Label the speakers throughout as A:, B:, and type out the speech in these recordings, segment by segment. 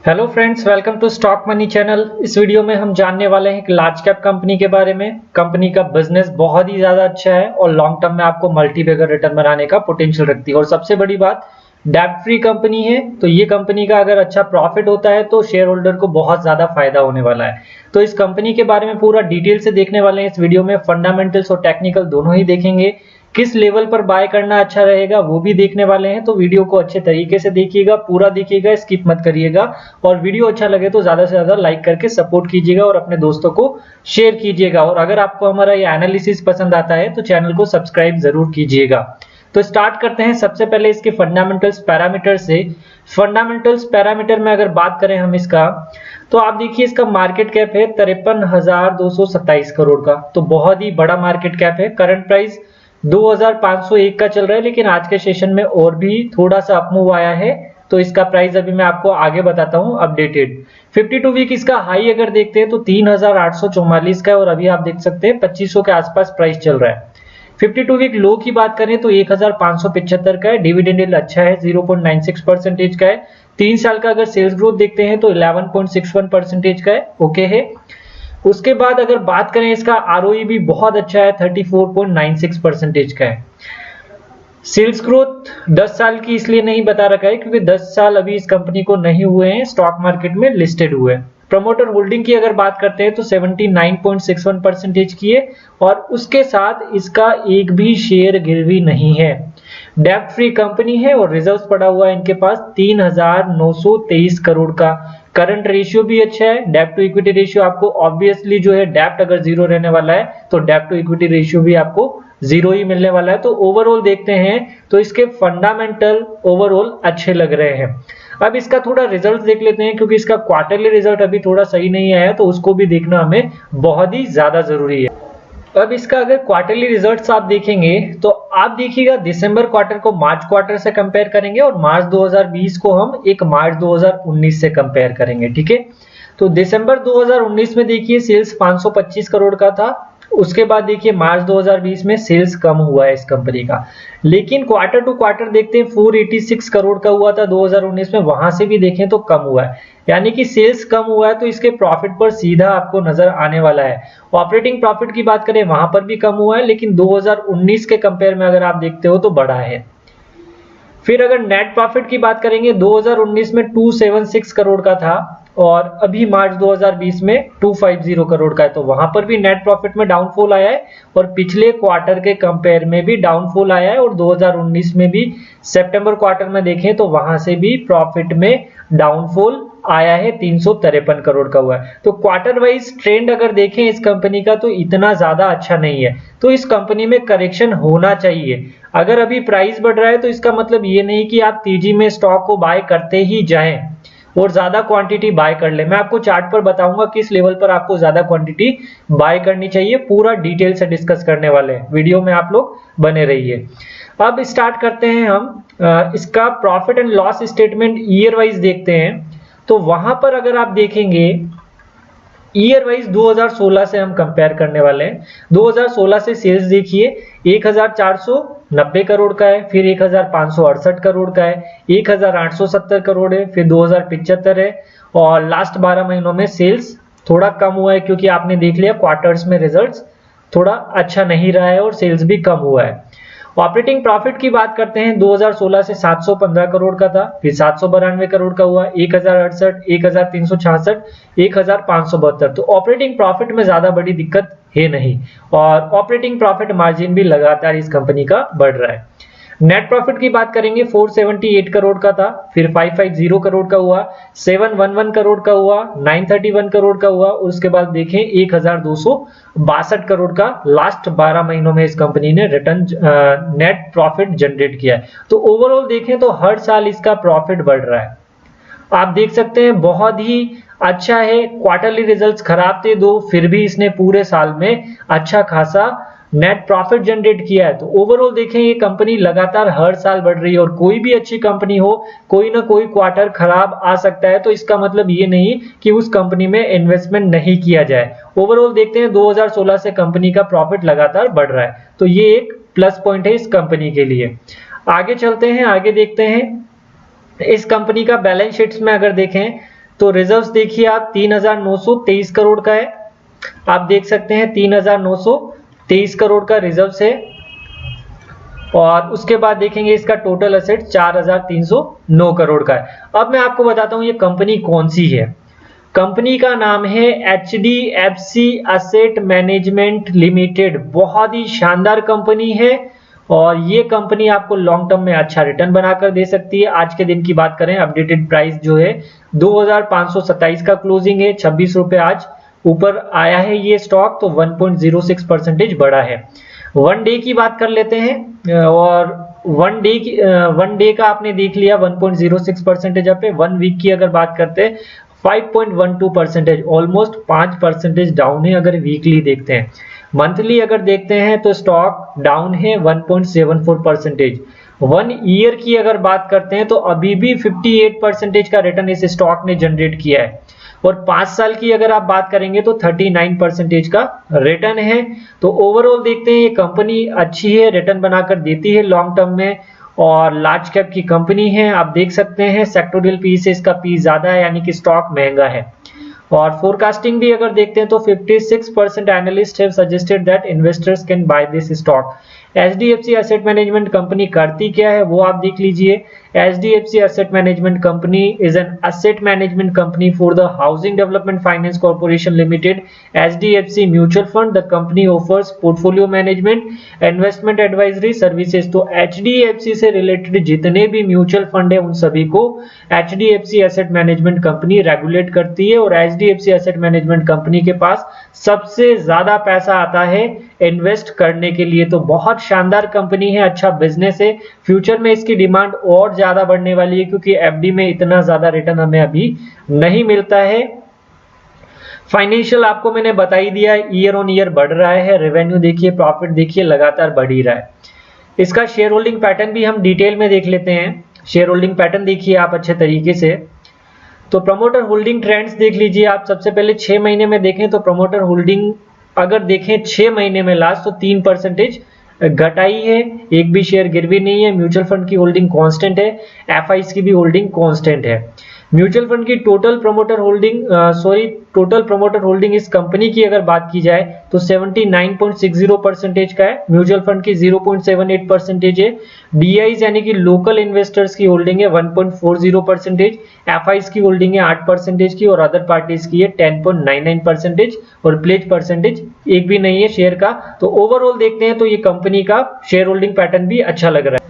A: Hello friends, welcome to stock money channel. इस video में हम जानने वाले हैं एक लार्ज कैप कंपनी के बारे में। कंपनी का बिजनेस बहुत ही ज्यादा अच्छा है और लॉन्ग टर्म में आपको मल्टी बैगर रिटर्न बनाने का पोटेंशियल रखती है। और सबसे बड़ी बात, डेट फ्री कंपनी है, तो ये कंपनी का अगर अच्छा प्रॉफिट होता है तो शेयर होल्डर को बहुत ज्यादा फायदा होने वाला है। तो इस कंपनी के बारे में पूरा डिटेल से देखने वाले हैं इस वीडियो में। फंडामेंटल्स और टेक्निकल दोनों ही देखेंगे। किस लेवल पर बाय करना अच्छा रहेगा वो भी देखने वाले हैं। तो वीडियो को अच्छे तरीके से देखिएगा, पूरा देखिएगा, स्किप मत करिएगा। और वीडियो अच्छा लगे तो ज्यादा से ज्यादा लाइक करके सपोर्ट कीजिएगा और अपने दोस्तों को शेयर कीजिएगा। और अगर आपको हमारा ये एनालिसिस पसंद आता है तो चैनल को सब्सक्राइब जरूर कीजिएगा। तो स्टार्ट करते हैं सबसे पहले इसके फंडामेंटल्स पैरामीटर से। फंडामेंटल्स पैरामीटर में अगर बात करें हम इसका, तो आप देखिए इसका मार्केट कैप है 53,227 करोड़ का, तो बहुत ही बड़ा मार्केट कैप है। करंट प्राइस 2501 का चल रहा है, लेकिन आज के सेशन में और भी थोड़ा सा अपमूव आया है, तो इसका प्राइस अभी मैं आपको आगे बताता हूं अपडेटेड। 52 वीक इसका हाई अगर देखते हैं तो 3844 का है और अभी आप देख सकते हैं 2500 के आसपास प्राइस चल रहा है। 52 वीक लो की बात करें तो 1575 का है। डिविडेंड यील्ड अच्छा है, 0.96% का है। 3 साल का अगर सेल्स ग्रोथ देखते हैं तो 11.61% का है, ओके है। उसके बाद अगर बात करें इसका आरओई भी बहुत अच्छा है, 34.96% का है। सेल्स ग्रोथ 10 साल की इसलिए नहीं बता रखा है क्योंकि 10 साल अभी इस कंपनी को नहीं हुए हैं, स्टॉक मार्केट में लिस्टेड हुए। प्रमोटर होल्डिंग की अगर बात करते हैं तो 79.61% की है और उसके साथ इसका एक भी शेयर गिरवी नहीं है। डेट फ्री कंपनी है और रिजर्व्स पड़ा हुआ है इनके पास 3923 करोड़ का। करंट रेशियो भी अच्छा है। डेट टू इक्विटी रेशियो आपको ऑब्वियसली जो है, डेट अगर जीरो रहने वाला है तो डेट टू इक्विटी रेशियो भी आपको जीरो ही मिलने वाला है। तो ओवरऑल देखते हैं तो इसके फंडामेंटल ओवरऑल अच्छे लग रहे हैं। अब इसका थोड़ा रिजल्ट देख लेते हैं क्योंकि इसका क्वार्टरली रिजल्ट अभी थोड़ा सही नहीं आया, तो उसको भी देखना हमें बहुत ही ज्यादा जरूरी है। अब इसका अगर क्वार्टरली रिजल्ट्स आप देखेंगे तो आप देखिएगा दिसंबर क्वार्टर को मार्च क्वार्टर से कंपेयर करेंगे और मार्च 2020 को हम एक मार्च 2019 से कंपेयर करेंगे, ठीक है। तो दिसंबर 2019 में देखिए सेल्स 525 करोड़ का था। उसके बाद देखिए मार्च 2020 में सेल्स कम हुआ है इस कंपनी का, लेकिन क्वार्टर टू क्वार्टर देखते हैं 486 करोड़ का हुआ था 2019 में, वहां से भी देखें तो कम हुआ है। यानी कि सेल्स कम हुआ है तो इसके प्रॉफिट पर सीधा आपको नजर आने वाला है। ऑपरेटिंग प्रॉफिट की बात करें वहां पर भी कम हुआ है, लेकिन 2019 के कंपेयर में अगर आप देखते हो तो बढ़ा है। फिर अगर नेट प्रॉफिट की बात करेंगे 2019 में 276 करोड़ का था और अभी मार्च 2020 में 250 करोड़ का है, तो वहां पर भी नेट प्रॉफिट में डाउनफॉल आया है और पिछले क्वार्टर के कंपेयर में भी डाउनफॉल आया है। और 2019 में भी सितंबर क्वार्टर में देखें तो वहां से भी प्रॉफिट में डाउनफॉल आया है, 353 करोड़ का हुआ है। तो क्वार्टर वाइज ट्रेंड अगर देखें इस कंपनी का तो इतना ज्यादा अच्छा नहीं है, तो इस कंपनी में करेक्शन होना चाहिए। अगर अभी प्राइस बढ़ रहा है तो इसका मतलब ये नहीं कि आप तेजी में स्टॉक को बाय करते ही जाएं और ज्यादा क्वांटिटी बाय कर ले। मैं आपको चार्ट पर बताऊंगा किस लेवल पर आपको ज्यादा क्वांटिटी बाय करनी चाहिए, पूरा डिटेल से डिस्कस करने वाले हैं। वीडियो में आप लोग बने रहिए। अब स्टार्ट करते हैं हम इसका profit and loss statement year wise देखते हैं। तो वहां पर अगर आप देखेंगे ईयर वाइज 2016 से हम कंपेयर करने वाले हैं। 2016 से सेल्स देखिए 1490 करोड़ का है, फिर 1568 करोड़ का है, 1870 करोड़ है, फिर 2075 है और लास्ट 12 महीनों में सेल्स थोड़ा कम हुआ है क्योंकि आपने देख लिया क्वार्टर्स में रिजल्ट्स थोड़ा अच्छा नहीं रहा है और सेल्स भी कम हुआ है। ऑपरेटिंग प्रॉफिट की बात करते हैं 2016 से 715 करोड़ का था, फिर 792 करोड़ का हुआ, 1068, 1366, 1572। तो ऑपरेटिंग प्रॉफिट में ज्यादा बड़ी दिक्कत है नहीं और ऑपरेटिंग प्रॉफिट मार्जिन भी लगातार इस कंपनी का बढ़ रहा है। नेट प्रॉफिट की बात करेंगे 478 करोड़ का था, फिर 550 करोड़ का हुआ, 711 करोड़ का हुआ, 931 करोड़ का हुआ, उसके बाद देखें 1262 करोड़ का लास्ट 12 महीनों में इस कंपनी ने रिटर्न नेट प्रॉफिट जनरेट किया है। तो ओवरऑल देखें तो हर साल इसका प्रॉफिट बढ़ रहा है। आप देख सकते हैं बहुत ही अच्छा है। क्वार्टरली रिजल्ट्स खराब थे दो, फिर भी इसने पूरे साल में अच्छा खासा नेट प्रॉफिट जनरेट किया है। तो ओवरऑल देखें ये कंपनी लगातार हर साल बढ़ रही है और कोई भी अच्छी कंपनी हो कोई ना कोई क्वार्टर खराब आ सकता है, तो इसका मतलब ये नहीं कि उस कंपनी में इन्वेस्टमेंट नहीं किया जाए। ओवरऑल देखते हैं 2016 से कंपनी का प्रॉफिट लगातार बढ़ रहा है, तो ये एक प्लस पॉइंट है इस कंपनी के लिए। आगे चलते हैं, आगे देखते हैं इस कंपनी का बैलेंस शीट्स में अगर देखें तो रिजर्व्स देखिए आप 3923 करोड़ का है, आप देख सकते हैं 3923 करोड़ का रिजर्व्स है। और उसके बाद देखेंगे इसका टोटल एसेट 4309 करोड़ का है। अब मैं आपको बताता हूं ये कंपनी कौन सी है। कंपनी का नाम है HDFC एसेट मैनेजमेंट लिमिटेड। बहुत ही शानदार कंपनी है और ये कंपनी आपको लॉन्ग टर्म में अच्छा रिटर्न बनाकर दे सकती है। आज के दिन की बात करें, अपडेटेड प्राइस जो है 2527 का क्लोजिंग है, 26 रुपए आज ऊपर आया है ये स्टॉक, तो 1.06% बढ़ा है। वन डे की बात कर लेते हैं और वन डे का आपने देख लिया 1.06% पे। 1 वीक की अगर बात करते हैं 5.12%, ऑलमोस्ट 5% डाउन है अगर वीकली देखते हैं। मंथली अगर देखते हैं तो स्टॉक डाउन है 1.74%। 1 ईयर की अगर बात करते हैं तो अभी भी 58% का रिटर्न इस स्टॉक ने जनरेट किया है। और 5 साल की अगर आप बात करेंगे तो 39% का रिटर्न है। तो ओवरऑल देखते हैं ये कंपनी अच्छी है, रिटर्न बनाकर देती है लॉन्ग टर्म में और लार्ज कैप की कंपनी है। आप देख सकते हैं सेक्टोरियल पी से इसका पी ज्यादा है, यानी कि स्टॉक महंगा है। और फोरकास्टिंग भी अगर देखते हैं तो 56% analyst have suggested that investors can by this stock. HDFC asset management company करती क्या है वो आप देख लीजिए। HDFC asset management company is an asset management company for the housing development finance corporation limited, HDFC mutual fund. The company offers portfolio management, investment advisory services. तो HDFC से related जितने भी म्यूचुअल फंड है उन सभी को HDFC asset management company regulate करती है। और HDFC एसेट मैनेजमेंट कंपनी के पास सबसे ज्यादा पैसा आता है इन्वेस्ट करने के लिए। तो बहुत शानदार कंपनी है, अच्छा बिजनेस है। फ्यूचर में इसकी डिमांड और ज्यादा बढ़ने वाली है क्योंकि एफडी में इतना ज्यादा रिटर्न हमें अभी नहीं मिलता है। फाइनेंशियल आपको मैंने बता ही दिया, ईयर ऑन ईयर बढ़ रहा है। रेवेन्यू देखिए, प्रॉफिट देखिए, लगातार बढ़ ही रहा है। इसका शेयर होल्डिंग पैटर्न भी हम डिटेल में देख लेते हैं। शेयर होल्डिंग पैटर्न देखिए आप अच्छे तरीके से। तो प्रमोटर होल्डिंग ट्रेंड्स देख लीजिए आप। सबसे पहले 6 महीने में देखें तो प्रमोटर होल्डिंग अगर देखें 6 महीने में लास्ट तो 3% घटाई है, एक भी शेयर गिरवी नहीं है। म्यूचुअल फंड की होल्डिंग कांस्टेंट है, एफआईज की भी होल्डिंग कांस्टेंट है। म्यूचुअल फंड की टोटल प्रमोटर होल्डिंग इस कंपनी की अगर बात की जाए तो 79.60% का है। म्यूचुअल फंड की 0.78% है। डीआईज यानी कि लोकल इन्वेस्टर्स की होल्डिंग है 1.40%, एफआईज की होल्डिंग है 8% की और अदर पार्टीज की है 10.99% और प्लेज परसेंटेज एक भी नहीं है शेयर का। तो ओवरऑल देखते हैं तो ये कंपनी का शेयर होल्डिंग पैटर्न भी अच्छा लग रहा है।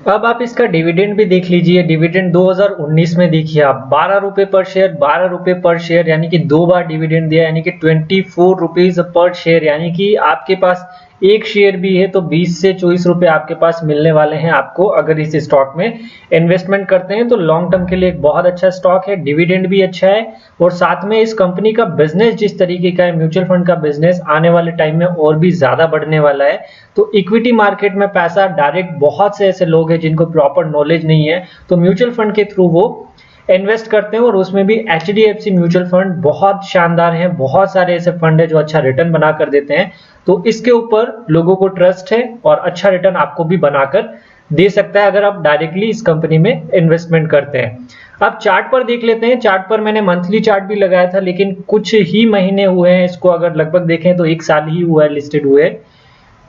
A: अब आप इसका डिविडेंड भी देख लीजिए। डिविडेंड 2019 में देखिए आप 12 रुपए पर शेयर, 12 रुपए पर शेयर यानी कि 2 बार डिविडेंड दिया, यानी कि 24 रुपीज पर शेयर। यानी कि आपके पास एक शेयर भी है तो 20 से 24 रुपए आपके पास मिलने वाले हैं आपको अगर इस स्टॉक में इन्वेस्टमेंट करते हैं। तो लॉन्ग टर्म के लिए एक बहुत अच्छा स्टॉक है, डिविडेंड भी अच्छा है और साथ में इस कंपनी का बिजनेस जिस तरीके का है, म्यूचुअल फंड का बिजनेस आने वाले टाइम में और भी ज्यादा बढ़ने वाला है। तो इक्विटी मार्केट में पैसा डायरेक्ट बहुत से ऐसे लोग हैं जिनको प्रॉपर नॉलेज नहीं है, तो म्यूचुअल फंड के थ्रू वो इन्वेस्ट करते हैं और उसमें भी HDFC म्यूचुअल फंड बहुत शानदार है। बहुत सारे ऐसे फंड है जो अच्छा रिटर्न बना कर देते हैं, तो इसके ऊपर लोगों को ट्रस्ट है और अच्छा रिटर्न आपको भी बनाकर दे सकता है अगर आप डायरेक्टली इस कंपनी में इन्वेस्टमेंट करते हैं। अब चार्ट पर देख लेते हैं। चार्ट पर मैंने मंथली चार्ट भी लगाया था लेकिन कुछ ही महीने हुए हैं इसको, अगर लगभग देखें तो 1 साल ही हुआ है लिस्टेड हुए।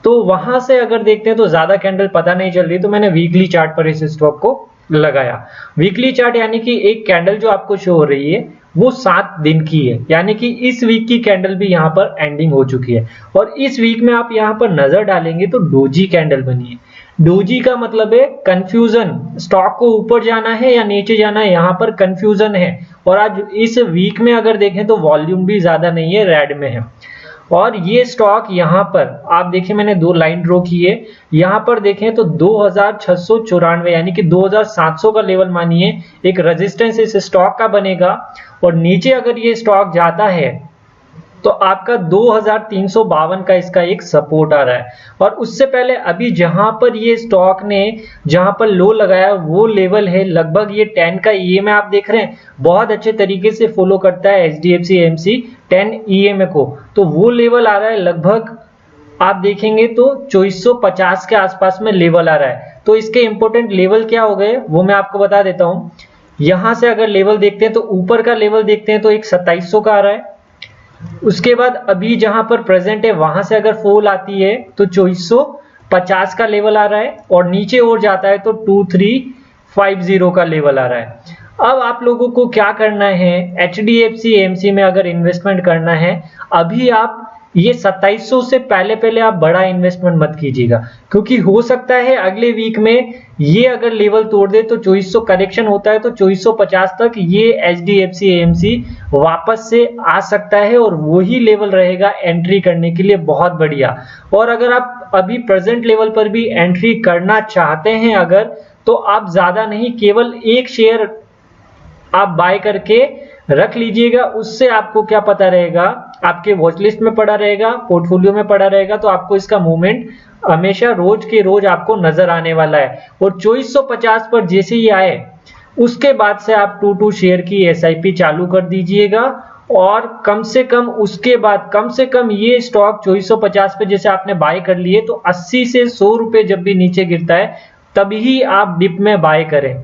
A: तो वहां से अगर देखते हैं तो ज्यादा कैंडल पता नहीं चल रही, तो मैंने वीकली चार्ट पर इस स्टॉक को लगाया। वीकली चार्ट यानी कि एक कैंडल जो आपको शो हो रही है वो 7 दिन की है, यानी कि इस वीक की कैंडल भी यहाँ पर एंडिंग हो चुकी है। और इस वीक में आप यहाँ पर नजर डालेंगे तो डोजी कैंडल बनी है। डोजी का मतलब है कंफ्यूजन, स्टॉक को ऊपर जाना है या नीचे जाना है, यहाँ पर कंफ्यूजन है। और आज इस वीक में अगर देखें तो वॉल्यूम भी ज्यादा नहीं है, रेड में है। और ये स्टॉक यहाँ पर आप देखिए, मैंने 2 लाइन ड्रॉ की है। यहाँ पर देखें तो 2694 यानी कि 2700 का लेवल मानिए एक रेजिस्टेंस इस स्टॉक का बनेगा। और नीचे अगर ये स्टॉक जाता है तो आपका 2352 का इसका एक सपोर्ट आ रहा है। और उससे पहले अभी जहां पर ये स्टॉक ने जहां पर लो लगाया वो लेवल है लगभग ये 10 का ईएमए आप देख रहे हैं, बहुत अच्छे तरीके से फॉलो करता है HDFC AMC 10 ईएमए को। तो वो लेवल आ रहा है लगभग आप देखेंगे तो 2450 के आसपास में लेवल आ रहा है। तो इसके इंपॉर्टेंट लेवल क्या हो गए वो मैं आपको बता देता हूं। यहां से अगर लेवल देखते हैं तो ऊपर का लेवल देखते हैं तो एक 2700 का आ रहा है। उसके बाद अभी जहां पर प्रेजेंट है वहां से अगर फॉल आती है तो 2450 का लेवल आ रहा है, और नीचे और जाता है तो 2350 का लेवल आ रहा है। अब आप लोगों को क्या करना है, HDFC AMC में अगर इन्वेस्टमेंट करना है, अभी आप ये 2700 से पहले आप बड़ा इन्वेस्टमेंट मत कीजिएगा, क्योंकि हो सकता है अगले वीक में ये अगर लेवल तोड़ दे तो 2400 करेक्शन होता है तो 2450 तक ये HDFC AMC वापस से आ सकता है, और वही लेवल रहेगा एंट्री करने के लिए बहुत बढ़िया। और अगर आप अभी प्रेजेंट लेवल पर भी एंट्री करना चाहते हैं अगर, तो आप ज्यादा नहीं, केवल एक शेयर आप बाय करके रख लीजिएगा। उससे आपको क्या पता रहेगा, आपके वॉच लिस्ट में पड़ा रहेगा, पोर्टफोलियो में पड़ा रहेगा, तो आपको इसका मूवमेंट हमेशा रोज के रोज आपको नजर आने वाला है। और 2450 पर जैसे ही आए उसके बाद से आप 2 शेयर की SIP चालू कर दीजिएगा, और कम से कम उसके बाद कम से कम ये स्टॉक 2450 पे जैसे आपने बाय कर लिए तो 80 से 100 रुपए जब भी नीचे गिरता है तभी आप डिप में बाय करें।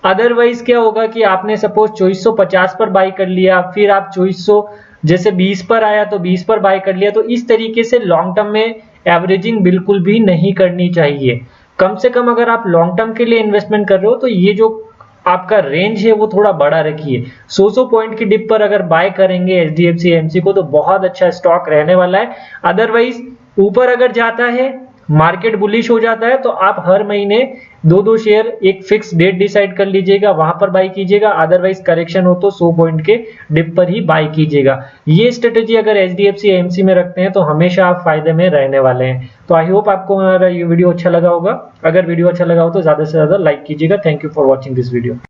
A: अदरवाइज क्या होगा कि आपने सपोज 2450 पर बाय कर लिया, फिर आप 2400 जैसे 20 पर आया तो 20 पर बाय कर लिया, तो इस तरीके से लॉन्ग टर्म में एवरेजिंग बिल्कुल भी नहीं करनी चाहिए। कम से कम अगर आप लॉन्ग टर्म के लिए इन्वेस्टमेंट कर रहे हो तो ये जो आपका रेंज है वो थोड़ा बड़ा रखिए। 100 पॉइंट की डिप पर अगर बाय करेंगे HDFC AMC को तो बहुत अच्छा स्टॉक रहने वाला है। अदरवाइज ऊपर अगर जाता है, मार्केट बुलिश हो जाता है, तो आप हर महीने 2 शेयर एक फिक्स डेट डिसाइड कर लीजिएगा, वहां पर बाय कीजिएगा। अदरवाइज करेक्शन हो तो 100 पॉइंट के डिप पर ही बाय कीजिएगा। ये स्ट्रेटेजी अगर HDFC AMC में रखते हैं तो हमेशा आप फायदे में रहने वाले हैं। तो आई होप आपको हमारा ये वीडियो अच्छा लगा होगा। अगर वीडियो अच्छा लगा हो तो ज्यादा से ज्यादा लाइक कीजिएगा। Thank you for watching this video.